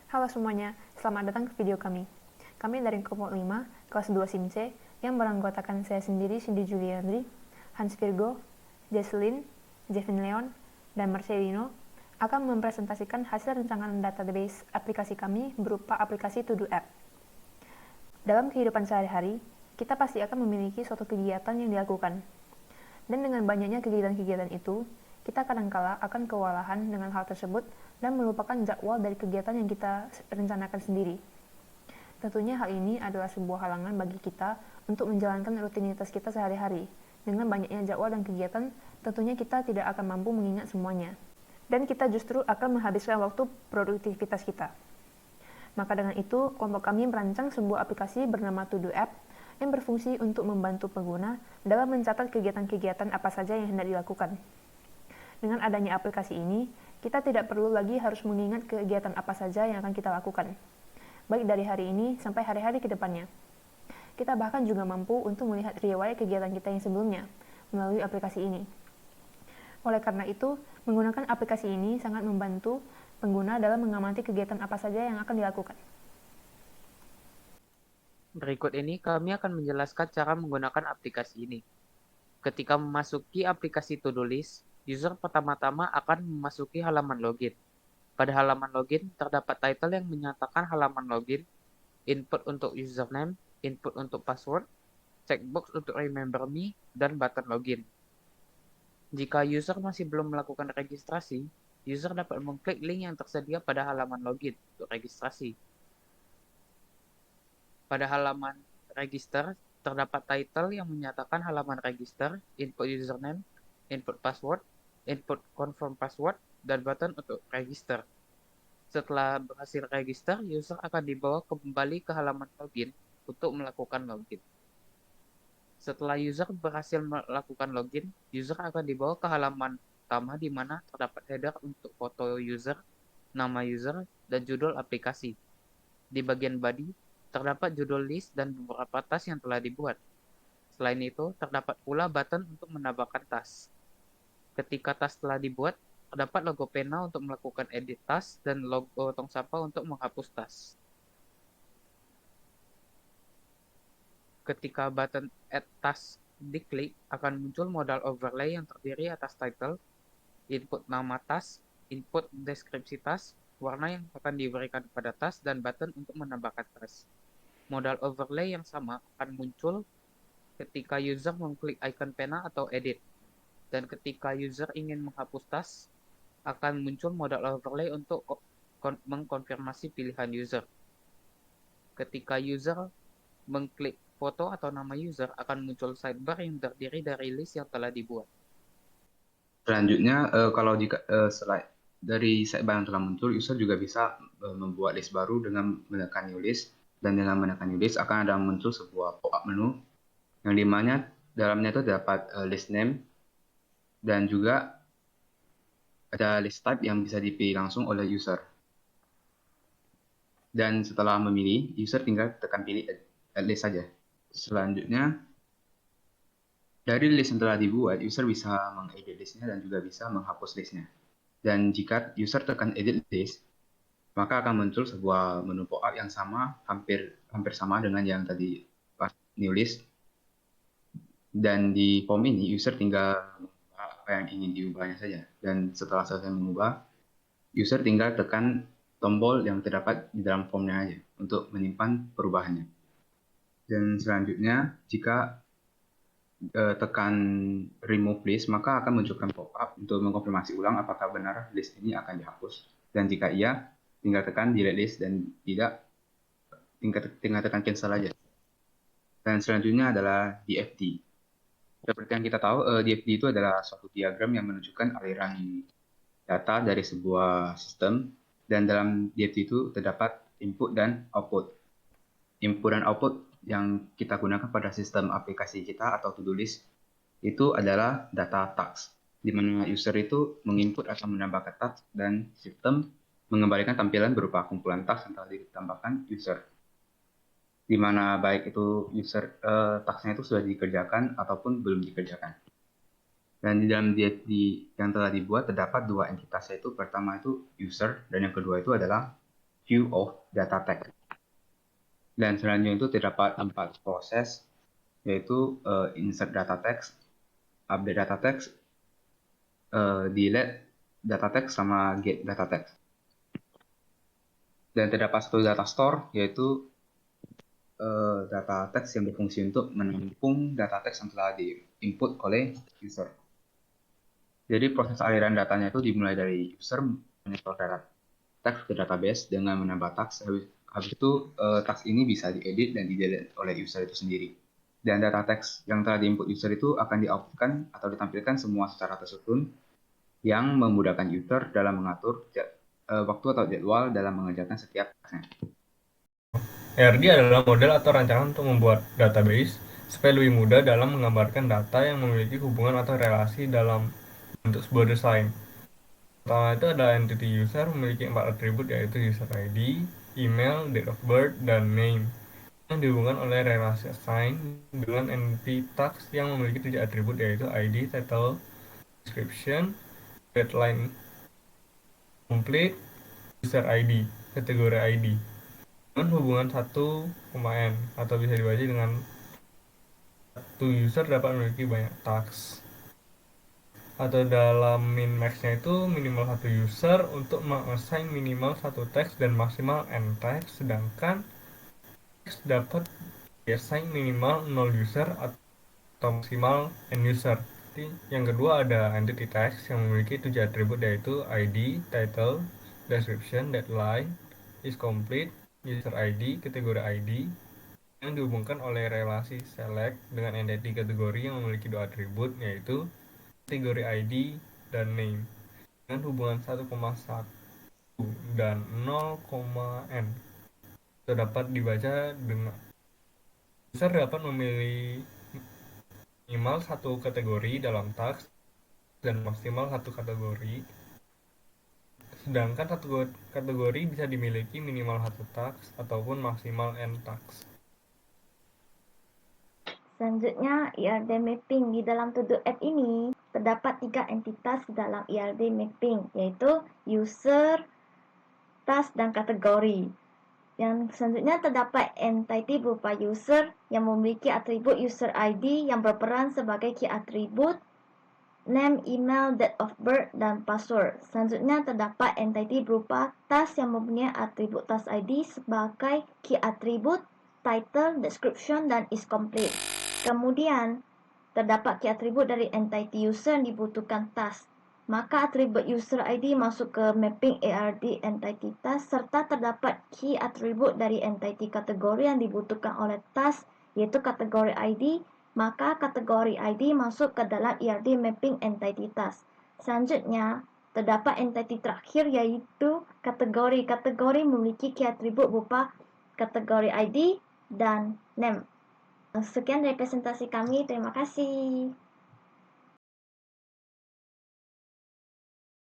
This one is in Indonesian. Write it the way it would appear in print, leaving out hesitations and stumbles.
Halo semuanya, selamat datang ke video kami. Kami dari kelompok 5, kelas 2 SIM C, yang beranggotakan saya sendiri, Cindy Juliandri, Hans Virgo, Jesselyn, Jevin Leon, dan Marcelino, akan mempresentasikan hasil rancangan database aplikasi kami berupa aplikasi To Do App. Dalam kehidupan sehari-hari, kita pasti akan memiliki suatu kegiatan yang dilakukan. Dan dengan banyaknya kegiatan-kegiatan itu, kita kadangkala akan kewalahan dengan hal tersebut dan melupakan jadwal dari kegiatan yang kita rencanakan sendiri. Tentunya hal ini adalah sebuah halangan bagi kita untuk menjalankan rutinitas kita sehari-hari. Dengan banyaknya jadwal dan kegiatan, tentunya kita tidak akan mampu mengingat semuanya. Dan kita justru akan menghabiskan waktu produktivitas kita. Maka dengan itu, kelompok kami merancang sebuah aplikasi bernama To Do App yang berfungsi untuk membantu pengguna dalam mencatat kegiatan-kegiatan apa saja yang hendak dilakukan. Dengan adanya aplikasi ini, kita tidak perlu lagi harus mengingat kegiatan apa saja yang akan kita lakukan, baik dari hari ini sampai hari-hari ke depannya. Kita bahkan juga mampu untuk melihat riwayat kegiatan kita yang sebelumnya melalui aplikasi ini. Oleh karena itu, menggunakan aplikasi ini sangat membantu pengguna dalam mengamati kegiatan apa saja yang akan dilakukan. Berikut ini kami akan menjelaskan cara menggunakan aplikasi ini. Ketika memasuki aplikasi To-Do List, user pertama-tama akan memasuki halaman login. Pada halaman login, terdapat title yang menyatakan halaman login, input untuk username, input untuk password, checkbox untuk remember me, dan button login. Jika user masih belum melakukan registrasi, user dapat mengklik link yang tersedia pada halaman login untuk registrasi. Pada halaman register, terdapat title yang menyatakan halaman register, input username, input password, input confirm password, dan button untuk register. Setelah berhasil register, user akan dibawa kembali ke halaman login untuk melakukan login. Setelah user berhasil melakukan login, user akan dibawa ke halaman utama di mana terdapat header untuk foto user, nama user, dan judul aplikasi. Di bagian body, terdapat judul list dan beberapa tas yang telah dibuat. Selain itu, terdapat pula button untuk menambahkan tas. Ketika tas telah dibuat, terdapat logo pena untuk melakukan edit tas dan logo tong sampah untuk menghapus tas. Ketika button add task diklik, akan muncul modal overlay yang terdiri atas title, input nama tas, input deskripsi tas, warna yang akan diberikan pada tas, dan button untuk menambahkan tas. Modal overlay yang sama akan muncul ketika user mengklik icon pena atau edit, dan ketika user ingin menghapus tas, akan muncul modal overlay untuk mengkonfirmasi pilihan user. Ketika user mengklik foto atau nama user, akan muncul sidebar yang terdiri dari list yang telah dibuat. Selanjutnya, kalau jika selain dari sidebar yang telah muncul, user juga bisa membuat list baru dengan menekan new list, dan dengan menekan new list akan ada muncul sebuah pop-up menu yang dimana dalamnya itu dapat list name dan juga ada list type yang bisa dipilih langsung oleh user. Dan setelah memilih, user tinggal tekan pilih add list saja. Selanjutnya, dari list yang telah dibuat, user bisa mengedit listnya dan juga bisa menghapus listnya. Dan jika user tekan edit list, maka akan muncul sebuah menu pop-up yang sama, hampir sama dengan yang tadi pas new list. Dan di form ini, user tinggal mengubah apa yang ingin diubahnya saja. Dan setelah selesai mengubah, user tinggal tekan tombol yang terdapat di dalam formnya aja untuk menyimpan perubahannya. Dan selanjutnya, jika tekan remove list, maka akan munculkan pop-up untuk mengkonfirmasi ulang apakah benar list ini akan dihapus. Dan jika iya, tinggal tekan delete list, dan tidak, tinggal tekan cancel aja. Dan selanjutnya adalah DFD. Seperti yang kita tahu, DFD itu adalah suatu diagram yang menunjukkan aliran data dari sebuah sistem, dan dalam DFD itu terdapat input dan output. Input dan output yang kita gunakan pada sistem aplikasi kita atau to-do list itu adalah data task, di mana user itu menginput atau menambahkan task dan sistem mengembalikan tampilan berupa kumpulan task yang telah ditambahkan user, di mana baik itu user tasknya itu sudah dikerjakan ataupun belum dikerjakan. Dan di dalam DFD yang telah dibuat terdapat dua entitas, yaitu pertama itu user dan yang kedua itu adalah view of data tag. Dan selanjutnya itu terdapat 4 proses, yaitu insert data text, update data text, delete data text, sama get data text. Dan terdapat satu data store, yaitu data text yang berfungsi untuk menampung data text yang telah di-input oleh user. Jadi proses aliran datanya itu dimulai dari user menyetor data text ke database dengan menambah task. Habis itu task ini bisa diedit dan di-delete oleh user itu sendiri. Dan data text yang telah di-input user itu akan di-outputkan atau ditampilkan semua secara tersusun yang memudahkan user dalam mengatur waktu atau jadwal dalam mengerjakan setiap tasknya. ERD adalah model atau rancangan untuk membuat database supaya lebih mudah dalam menggambarkan data yang memiliki hubungan atau relasi dalam bentuk sebuah desain. Pertama itu ada entity user memiliki 4 atribut, yaitu user ID, email, date of birth, dan name, yang dihubungkan oleh relasi assign dengan entity task yang memiliki 7 atribut, yaitu ID, title, description, deadline, complete, user ID, kategori ID, dengan hubungan 1,n, atau bisa dibaca dengan satu user dapat memiliki banyak task. Atau dalam min-max-nya itu minimal 1 user untuk mengassign minimal 1 teks dan maksimal n teks, sedangkan teks dapat diassign minimal 0 user atau maksimal n user. Jadi, yang kedua ada entity text yang memiliki 7 atribut, yaitu ID, title, description, deadline, is complete, user ID, kategori ID, yang dihubungkan oleh relasi select dengan entity kategori yang memiliki 2 atribut, yaitu kategori ID dan name, dengan hubungan 1,1 dan 0,n. Itu dapat dibaca dengan user dapat memilih minimal 1 kategori dalam task dan maksimal 1 kategori, sedangkan 1 kategori bisa dimiliki minimal 1 task ataupun maksimal n task. Selanjutnya, ERD mapping. Di dalam To-Do app ini, terdapat 3 entitas dalam ERD mapping, yaitu user, task, dan kategori. Yang selanjutnya terdapat entity berupa user yang memiliki atribut user ID yang berperan sebagai key atribut, name, email, date of birth, dan password. Selanjutnya terdapat entity berupa task yang mempunyai atribut task ID sebagai key atribut, title, description, dan is complete. Kemudian, terdapat key atribut dari entity user yang dibutuhkan task. Maka atribut user ID masuk ke mapping ERD entity task, serta terdapat key atribut dari entity kategori yang dibutuhkan oleh task, yaitu kategori ID. Maka kategori ID masuk ke dalam ERD mapping entity task. Selanjutnya, terdapat entity terakhir, yaitu kategori. Kategori memiliki key atribut berupa kategori ID dan name. Sekian dari presentasi kami. Terima kasih.